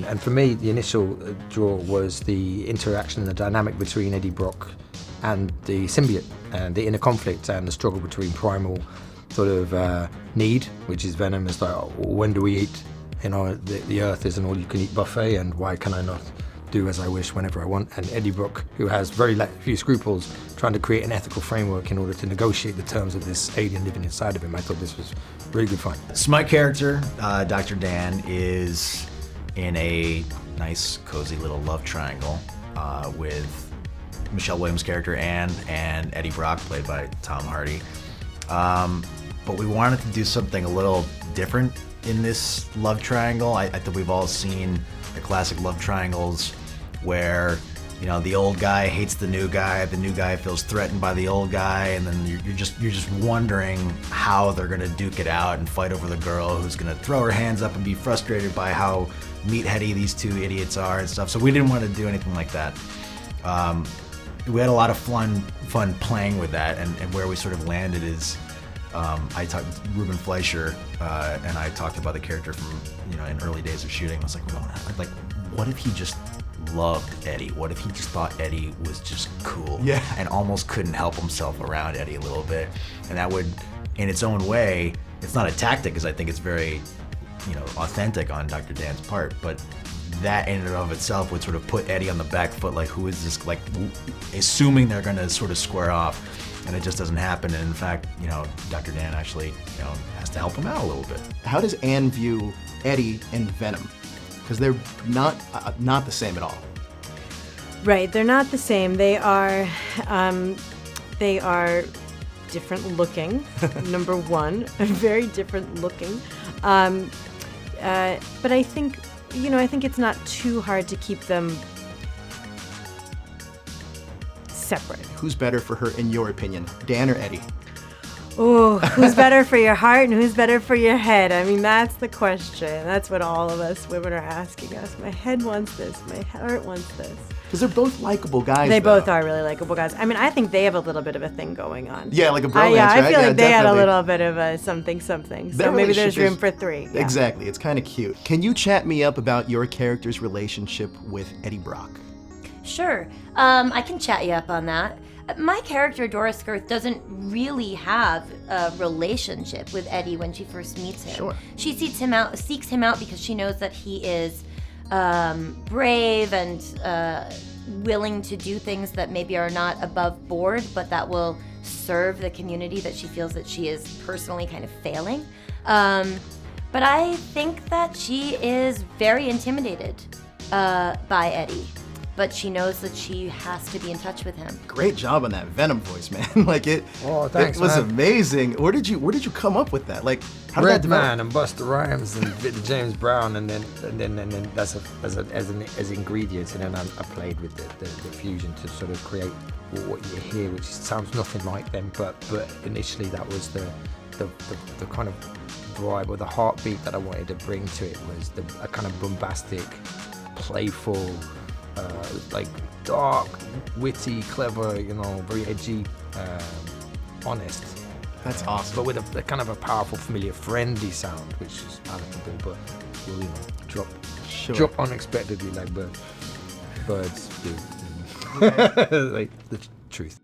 And for me, the initial draw was the interaction and the dynamic between Eddie Brock and the symbiote, and the inner conflict and the struggle between primal sort of need, which is Venom, is like, oh, when do we eat? You know, the Earth is an all-you-can-eat buffet, and why can I not do as I wish whenever I want? And Eddie Brock, who has very few scruples, trying to create an ethical framework in order to negotiate the terms of this alien living inside of him. I thought this was really good fun. So my character, Dr. Dan, is in a nice, cozy little love triangle with Michelle Williams' character Anne and Eddie Brock, played by Tom Hardy. But we wanted to do something a little different in this love triangle. I think we've all seen the classic love triangles where, you know, the old guy hates the new guy feels threatened by the old guy, and then you're just wondering how they're gonna duke it out and fight over the girl who's gonna throw her hands up and be frustrated by how meatheady these two idiots are and stuff. So we didn't want to do anything like that. We had a lot of fun playing with that, and where we sort of landed is I talked with Ruben Fleischer, and I talked about the character from, you know, in early days of shooting. I was like, what if he just loved Eddie? What if he just thought Eddie was just cool? Yeah. And almost couldn't help himself around Eddie a little bit. And that would, in its own way, it's not a tactic, because I think it's very, you know, authentic on Dr. Dan's part, but that in and of itself would sort of put Eddie on the back foot, like, who is this, like, assuming they're gonna sort of square off, and it just doesn't happen. And in fact, you know, Dr. Dan actually, you know, has to help him out a little bit. How does Anne view Eddie and Venom? Because they're not the same at all. Right, they're not the same. They are different looking. Number one, very different looking. But I think, you know, I think it's not too hard to keep them separate. Who's better for her, in your opinion, Dan or Eddie? Oh, who's better for your heart and who's better for your head? I mean, that's the question. That's what all of us women are asking us. My head wants this. My heart wants this. Because they're both likable guys. They though. both are really likable guys. I mean, I think they have a little bit of a thing going on. Yeah, like a bromance, yeah, I right? feel Yeah, like they had a definitely. little bit of a something. So Their maybe there's relationship room is- for three. Yeah. Exactly, it's kind of cute. Can you chat me up about your character's relationship with Eddie Brock? Sure. I can chat you up on that. My character, Doris Girth, doesn't really have a relationship with Eddie when she first meets him. Sure. She seeks him out because she knows that he is brave and willing to do things that maybe are not above board, but that will serve the community that she feels that she is personally kind of failing. But I think that she is very intimidated by Eddie. But she knows that she has to be in touch with him. Great job on that Venom voice, man. Like it, Oh, thanks, it was man. amazing. Where did you come up with that? Like, how did that develop? Redman and Busta Rhymes and a bit of James Brown, and then that's as ingredients, and then I played with the fusion to sort of create what you hear, which sounds nothing like them, but initially that was the kind of vibe or the heartbeat that I wanted to bring to it, was a kind of bombastic, playful, like dark, witty, clever, you know, very edgy, honest. That's awesome. But with a kind of a powerful, familiar, friendly sound, which is palatable, but will, you know, drop unexpectedly like birds do. Like the truth.